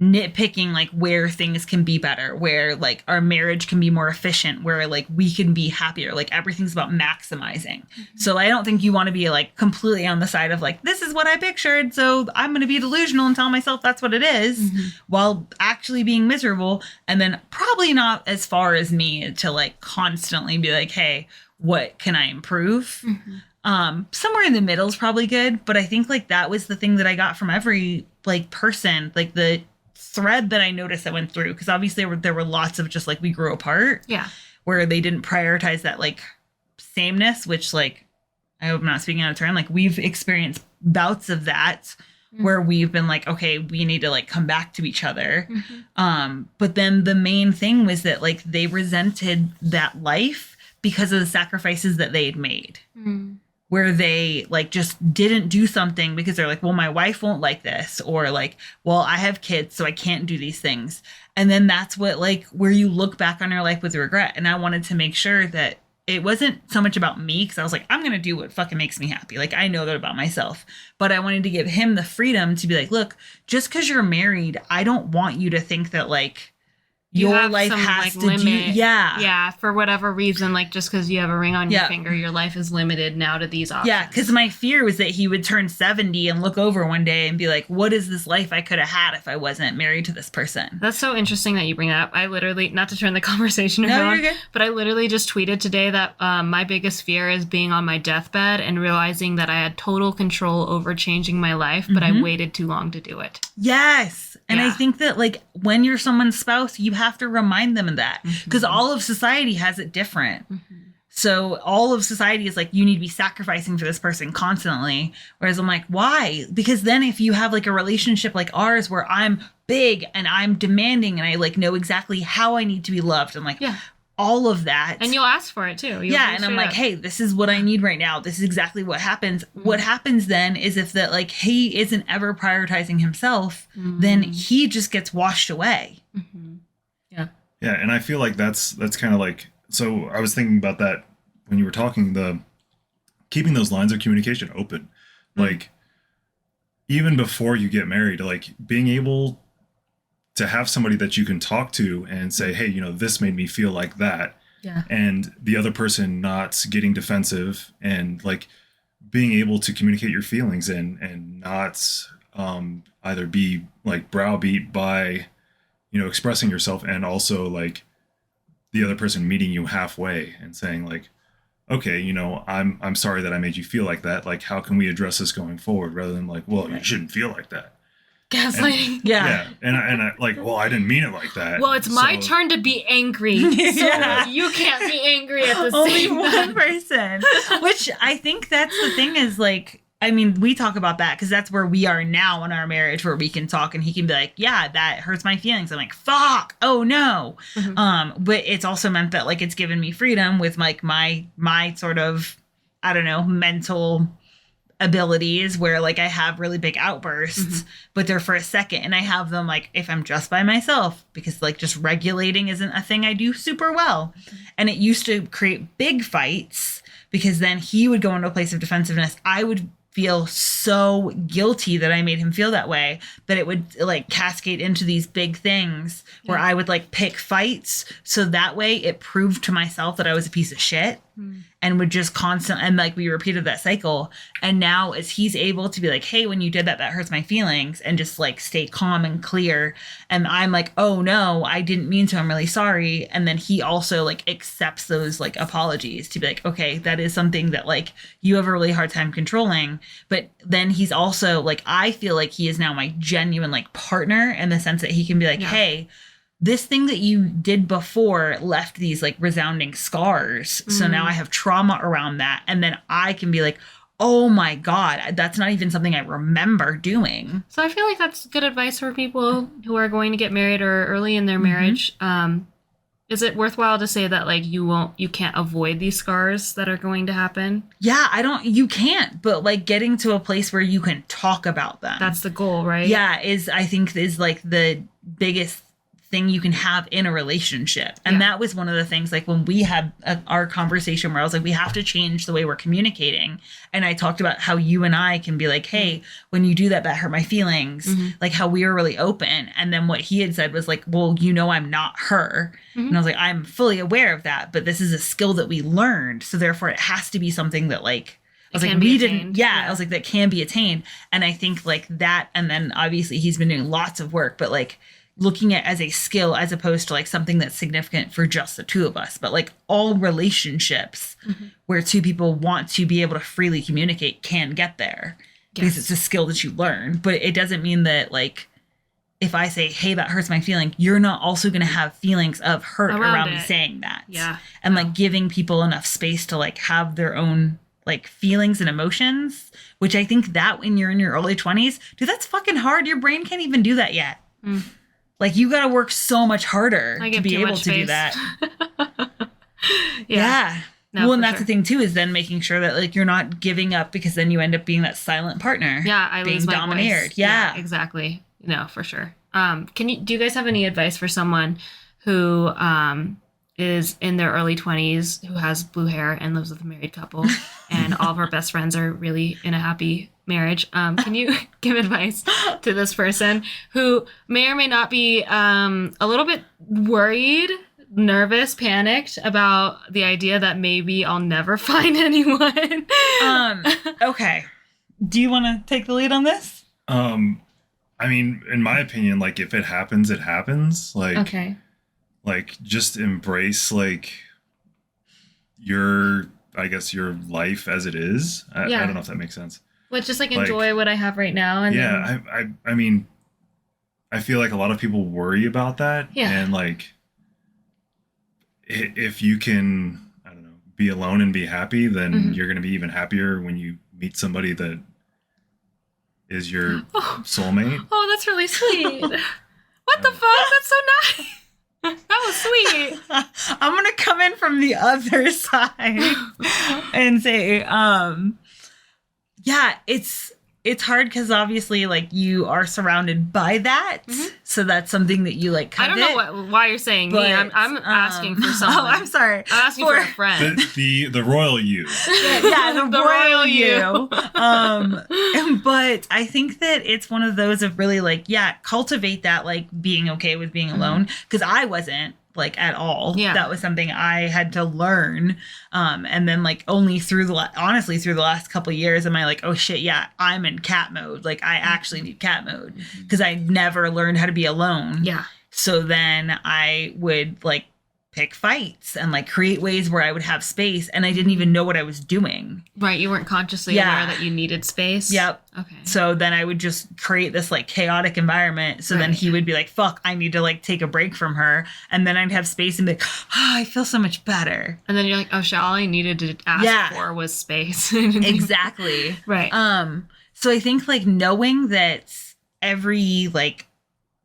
nitpicking like where things can be better, where like our marriage can be more efficient, where like we can be happier. Like everything's about maximizing. So I don't think you want to be like completely on the side of like, this is what I pictured, so I'm going to be delusional and tell myself that's what it is while actually being miserable. And then probably not as far as me to like constantly be like, hey, what can I improve? Somewhere in the middle is probably good. But I think like that was the thing that I got from every like person, like the thread that I noticed that went through, because obviously there were lots of just like we grew apart, where they didn't prioritize that like sameness, which like I hope I'm not speaking out of turn, like we've experienced bouts of that where we've been like, okay, we need to like come back to each other. But then the main thing was that like they resented that life because of the sacrifices that they had made. Where they like just didn't do something because they're like, well, my wife won't like this, or like, well, I have kids, so I can't do these things. And then that's what like where you look back on your life with regret. And I wanted to make sure that it wasn't so much about me, because I was like, I'm going to do what fucking makes me happy. Like, I know that about myself. But I wanted to give him the freedom to be like, look, just because you're married, I don't want you to think that like your life has to limit. Yeah, for whatever reason, like just because you have a ring on your finger, your life is limited now to these options. Yeah, because my fear was that he would turn 70 and look over one day and be like, what is this life I could have had if I wasn't married to this person? That's so interesting that you bring that up. I literally, not to turn the conversation around, but I literally just tweeted today that my biggest fear is being on my deathbed and realizing that I had total control over changing my life, but I waited too long to do it. Yes. And I think that like when you're someone's spouse, you have to remind them of that, because all of society has it different. So all of society is like, you need to be sacrificing for this person constantly. Whereas I'm like, why? Because then if you have like a relationship like ours where I'm big and I'm demanding and I like know exactly how I need to be loved and like all of that. And you'll ask for it too. And I'm like, hey, this is what I need right now. This is exactly what happens. What happens then is if that like he isn't ever prioritizing himself, then he just gets washed away. Yeah, and I feel like that's kind of like, so I was thinking about that when you were talking, the keeping those lines of communication open. Like even before you get married, like being able to have somebody that you can talk to and say, hey, you know, this made me feel like that. And the other person not getting defensive and like being able to communicate your feelings and not either be like browbeat by, you know, expressing yourself, and also like the other person meeting you halfway and saying like, okay, you know, I'm sorry that I made you feel like that. Like, how can we address this going forward, rather than like, well, you shouldn't feel like that. Gaslighting. Yeah. And I like, well, I didn't mean it like that. Well, it's my So- turn to be angry. So you can't be angry at the Only same one time. person. Which I think that's the thing is like, I mean, we talk about that because that's where we are now in our marriage, where we can talk and he can be like, yeah, that hurts my feelings. I'm like, fuck, oh no. But it's also meant that like it's given me freedom with like my sort of, I don't know, mental abilities where like I have really big outbursts, but they're for a second, and I have them like if I'm just by myself, because like just regulating isn't a thing I do super well. And it used to create big fights because then he would go into a place of defensiveness. I would feel so guilty that I made him feel that way, that it would like cascade into these big things where I would like pick fights. So that way it proved to myself that I was a piece of shit and would just constant. And like we repeated that cycle. And now as he's able to be like, hey, when you did that, that hurts my feelings, and just like stay calm and clear. And I'm like, oh no, I didn't mean to. I'm really sorry. And then he also like accepts those like apologies to be like, okay, that is something that like you have a really hard time controlling. But then he's also like, I feel like he is now my genuine like partner in the sense that he can be like, hey, this thing that you did before left these like resounding scars. So now I have trauma around that. And then I can be like, oh my God, that's not even something I remember doing. So I feel like that's good advice for people who are going to get married or early in their marriage. Is it worthwhile to say that like you can't avoid these scars that are going to happen? Yeah, you can't, but like getting to a place where you can talk about them. That's the goal, right? Yeah, I think is like the biggest thing you can have in a relationship. And that was one of the things, like when we had our conversation where I was like, we have to change the way we're communicating. And I talked about how you and I can be like, hey, when you do that, that hurt my feelings, like how we were really open. And then what he had said was like, well, I'm not her. And I was like, I'm fully aware of that, but this is a skill that we learned. So therefore it has to be something that like, I was like, we didn't, I was like, that can be attained. And I think like that, and then obviously he's been doing lots of work, but like looking at as a skill as opposed to like something that's significant for just the two of us, but like all relationships where two people want to be able to freely communicate can get there because it's a skill that you learn. But it doesn't mean that like, if I say, hey, that hurts my feeling, you're not also going to have feelings of hurt around me saying that. Yeah. And like giving people enough space to like have their own like feelings and emotions, which I think that when you're in your early 20s, dude, that's fucking hard. Your brain can't even do that yet. Like you got to work so much harder to be able to do that. No, well, and that's the thing too, is then making sure that like you're not giving up, because then you end up being that silent partner. Yeah, I being lose my domineered. voice. Yeah, exactly. No, for sure. Do you guys have any advice for someone who is in their early 20s, who has blue hair and lives with a married couple, and all of our best friends are really in a happy marriage? Can you give advice to this person who may or may not be a little bit worried, nervous, panicked about the idea that maybe I'll never find anyone? Okay. Do you want to take the lead on this? I mean, in my opinion, like if it happens, it happens. Like, okay. Like just embrace like your life as it is. I don't know if that makes sense. Well, just like enjoy what I have right now. And I mean, I feel like a lot of people worry about that. Yeah. And like, if you can, I don't know, be alone and be happy, then you're going to be even happier when you meet somebody that is your soulmate. Oh, that's really sweet. What the fuck? That's so nice. That was sweet. I'm going to come in from the other side and say, yeah, it's hard because obviously like you are surrounded by that. So that's something that you like covet. I don't know why you're saying me. I'm asking for someone. Oh, I'm sorry. I'm asking for a friend. The royal you. Yeah, the royal you. But I think that it's one of those of really like, cultivate that like being okay with being alone, because I wasn't like at all. Yeah. That was something I had to learn. And then like only through the last couple of years am I like, oh shit, yeah, I'm in cat mode. Like I actually need cat mode because I never learned how to be alone. Yeah. So then I would like pick fights and like create ways where I would have space, and I didn't even know what I was doing. Right, you weren't consciously aware that you needed space. Yep. Okay. So then I would just create this like chaotic environment. So then he would be like, fuck, I need to like take a break from her. And then I'd have space and be like, oh, I feel so much better. And then you're like, oh shit, all I needed to ask for was space. Exactly. Right. So I think like knowing that every like,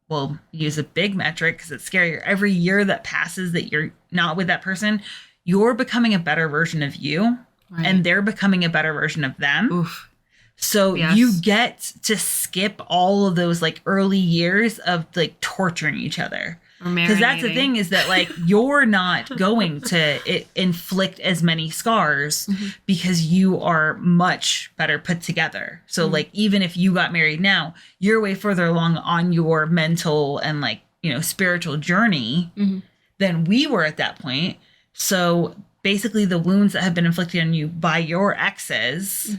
well, use a big metric because it's scarier. Every year that passes that you're not with that person, you're becoming a better version of you, and they're becoming a better version of them. Oof. So you get to skip all of those like early years of like torturing each other. Because that's the thing, is that like you're not going to inflict as many scars because you are much better put together. So like even if you got married now, you're way further along on your mental and like, you know, spiritual journey than we were at that point. So basically the wounds that have been inflicted on you by your exes,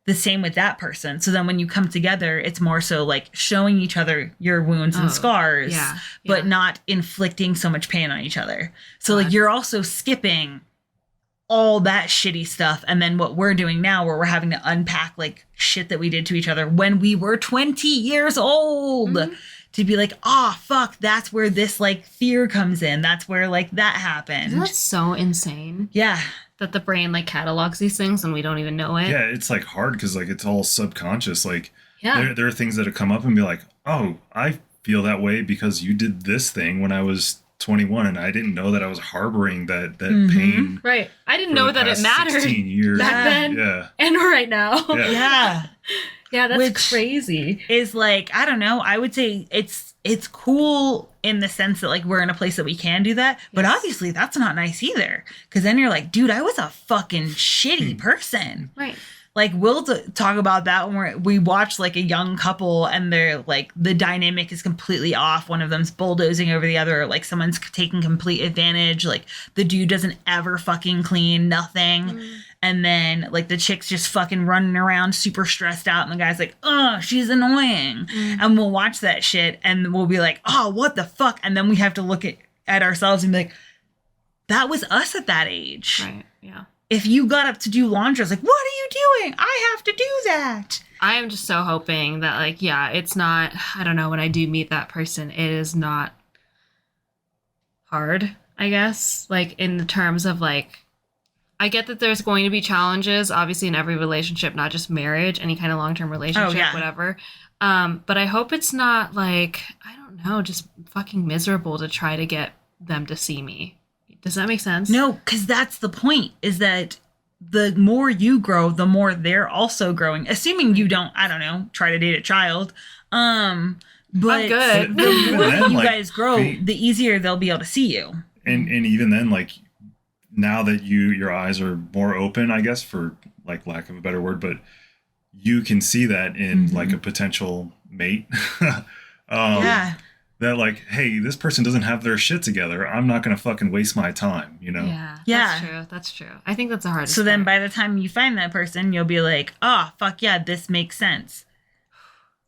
the same with that person. So then when you come together, it's more so like showing each other your wounds and scars, but not inflicting so much pain on each other. So like you're also skipping all that shitty stuff. And then what we're doing now, where we're having to unpack like shit that we did to each other when we were 20 years old, to be like, oh, fuck, that's where this like fear comes in. That's where like that happened. That's so insane. Yeah. That the brain like catalogs these things and we don't even know it. Yeah, it's like hard because like it's all subconscious. Like there are things that have come up and be like, oh, I feel that way because you did this thing when I was 21 and I didn't know that I was harboring that pain. Right. I didn't know that it mattered 16 years. back then and right now. Yeah. Yeah, that's crazy. Is like, I don't know. I would say it's cool in the sense that like we're in a place that we can do that. But obviously that's not nice either. Because then you're like, dude, I was a fucking shitty person. Right. Like we'll talk about that when we watch like a young couple and they're like the dynamic is completely off. One of them's bulldozing over the other. Or, like someone's taking complete advantage. Like the dude doesn't ever fucking clean nothing. And then like the chick's just fucking running around super stressed out. And the guy's like, oh, she's annoying. And we'll watch that shit and we'll be like, oh, what the fuck? And then we have to look at ourselves and be like, that was us at that age. Right. Yeah. If you got up to do laundry, I was like, what are you doing? I have to do that. I am just so hoping that like, it's not, I don't know, when I do meet that person, it is not hard, I guess. Like in the terms of like, I get that there's going to be challenges, obviously, in every relationship, not just marriage, any kind of long-term relationship, whatever. But I hope it's not like, I don't know, just fucking miserable to try to get them to see me. Does that make sense? No, because that's the point, is that the more you grow, the more they're also growing. Assuming you don't, I don't know, try to date a child. But I'm good. The more you guys grow, the easier they'll be able to see you. And even then, like, now that your eyes are more open, I guess, for like lack of a better word, but you can see that in like a potential mate. That like, hey, this person doesn't have their shit together. I'm not going to fucking waste my time, you know? Yeah. That's true. I think that's the hardest So then part. by the time you find that person, you'll be like, oh, fuck yeah, this makes sense.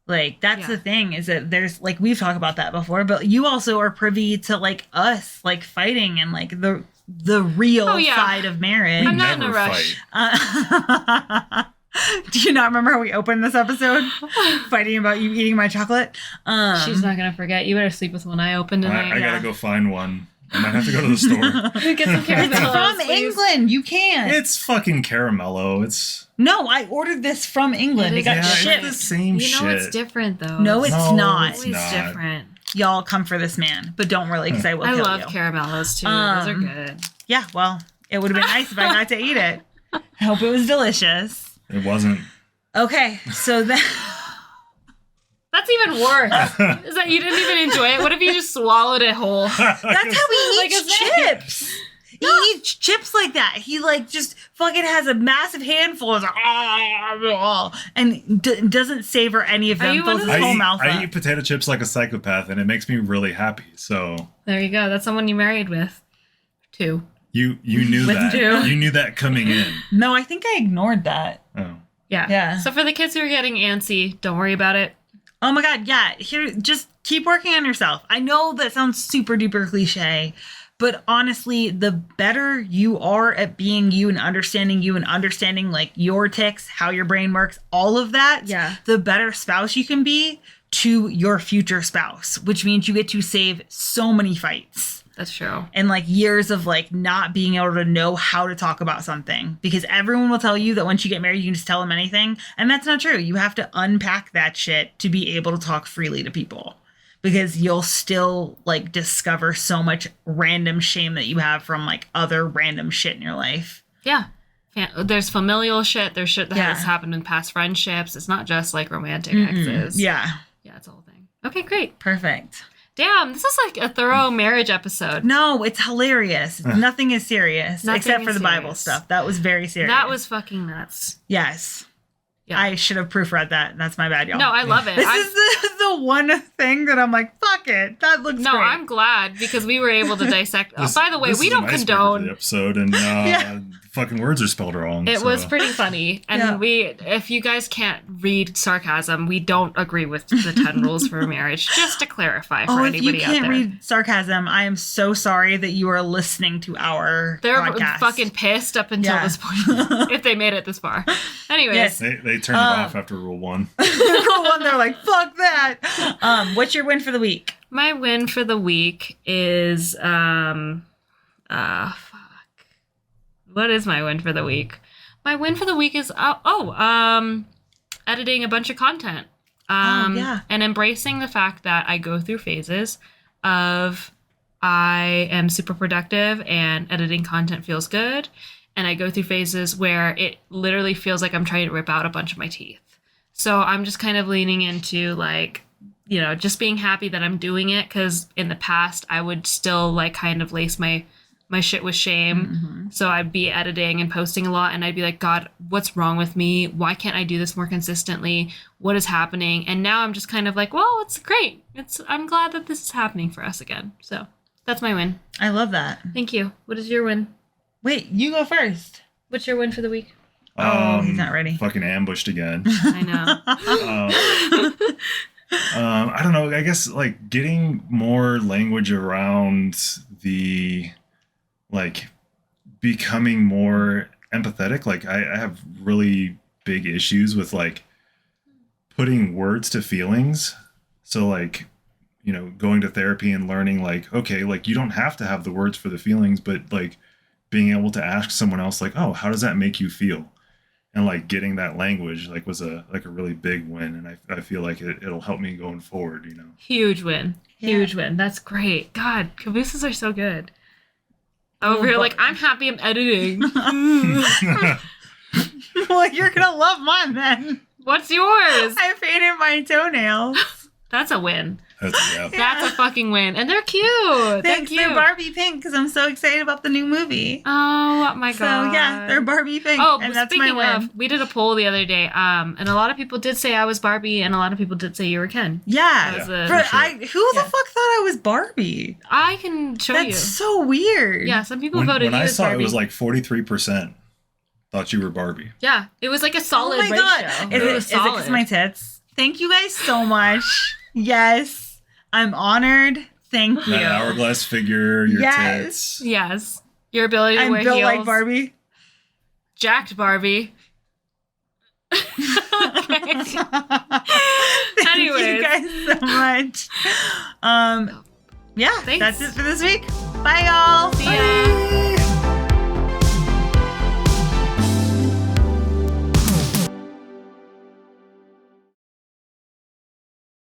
Like, that's the thing, is that there's, like, we've talked about that before, but you also are privy to, like, us, like, fighting and, like, the real side of marriage. I'm not in a rush. Do you not remember how we opened this episode? Fighting about you eating my chocolate? She's not going to forget. You better sleep with one eye open tonight. I got to go find one. I might have to go to the store. Get some It's from England. You can't. It's fucking caramello. It's... No, I ordered this from England. It got shipped. It's the same shit. You know it's different, though. No, it's not. It's different. Y'all come for this man, but don't worry, because I will kill you. I love caramellos, too. Those are good. Yeah, well, it would have been nice if I got to eat it. I hope it was delicious. It wasn't. Okay, so that... That's even worse. Is that you didn't even enjoy it? What if you just swallowed it whole? That's how he eats chips. He eats chips like that. He like just fucking has a massive handful of and doesn't savor any of them. Fills his whole mouth up. I eat potato chips like a psychopath, and it makes me really happy. So there you go. That's someone you married with. 2. You knew that. 2. You knew that coming in. No, I think I ignored that. Oh. Yeah. So for the kids who are getting antsy, don't worry about it. Oh my God, yeah. Here, just keep working on yourself. I know that sounds super duper cliche, But honestly, the better you are at being you and understanding like your tics, how your brain works, all of that, the better spouse you can be to your future spouse, which means you get to save so many fights. That's true. And like years of like not being able to know how to talk about something, because everyone will tell you that once you get married, you can just tell them anything. And that's not true. You have to unpack that shit to be able to talk freely to people, because you'll still like discover so much random shame that you have from like other random shit in your life. Yeah. There's familial shit. There's shit that has happened in past friendships. It's not just like romantic exes. Yeah. Yeah, it's a whole thing. Okay, great. Perfect. Damn, this is like a thorough marriage episode. No, it's hilarious. Nothing is serious except for the Bible serious. stuff. That was very serious. That was fucking nuts. Yes. Yeah. I should have proofread that. That's my bad, y'all. No, I love it. This is the one thing that I'm like, fuck it. That looks great. I'm glad because we were able to dissect. By the way, we don't condone the episode, and fucking words are spelled wrong. It was pretty funny, and if you guys can't read sarcasm, we don't agree with the 10 rules for marriage. Just to clarify for anybody out there. If you can't read sarcasm, I am so sorry that you are listening to our podcast. Fucking pissed up until this point, if they made it this far. Anyways, they turned it off after rule 1. Rule 1, they're like, fuck that. What's your win for the week? My win for the week is what is my win for the week? My win for the week is editing a bunch of content. And embracing the fact that I go through phases of I am super productive and editing content feels good. And I go through phases where it literally feels like I'm trying to rip out a bunch of my teeth. So I'm just kind of leaning into like, you know, just being happy that I'm doing it. Because in the past, I would still like kind of lace my shit with shame. Mm-hmm. So I'd be editing and posting a lot. And I'd be like, God, what's wrong with me? Why can't I do this more consistently? What is happening? And now I'm just kind of like, well, it's great. I'm glad that this is happening for us again. So that's my win. I love that. Thank you. What is your win? Wait, you go first. What's your win for the week? He's not ready. Fucking ambushed again. I know. I don't know. I guess like getting more language around the like becoming more empathetic. Like I have really big issues with like putting words to feelings. So like, you know, going to therapy and learning like, okay, like you don't have to have the words for the feelings, but like being able to ask someone else like, oh, how does that make you feel? And like getting that language like was a really big win. And I feel like it'll help me going forward, you know. Huge win. Huge win. That's great. God, cabooses are so good. Over here, like, I'm happy I'm editing. Well, you're going to love mine then. What's yours? I painted my toenails. That's a win. That's a fucking win. And they're cute. Thanks. They're Barbie pink because I'm so excited about the new movie. Oh my God. So yeah, they're Barbie pink. Oh, and that's speaking my win. of, we did a poll the other day, and a lot of people did say I was Barbie, and a lot of people did say you were Ken. Yeah. Sure. Who the fuck thought I was Barbie? I can show you. That's so weird. Yeah, some people voted when you I as saw Barbie. it was like 43% thought you were Barbie. Yeah, it was like a solid ratio. God. Is it because my tits? Thank you guys so much. Yes. I'm honored. Thank you. That hourglass figure, your tits. Yes. Your ability to wear I'm built heels. like Barbie. Jacked Barbie. Thank Anyways. you guys so much. Thanks. That's it for this week. Bye, y'all. See ya. Bye.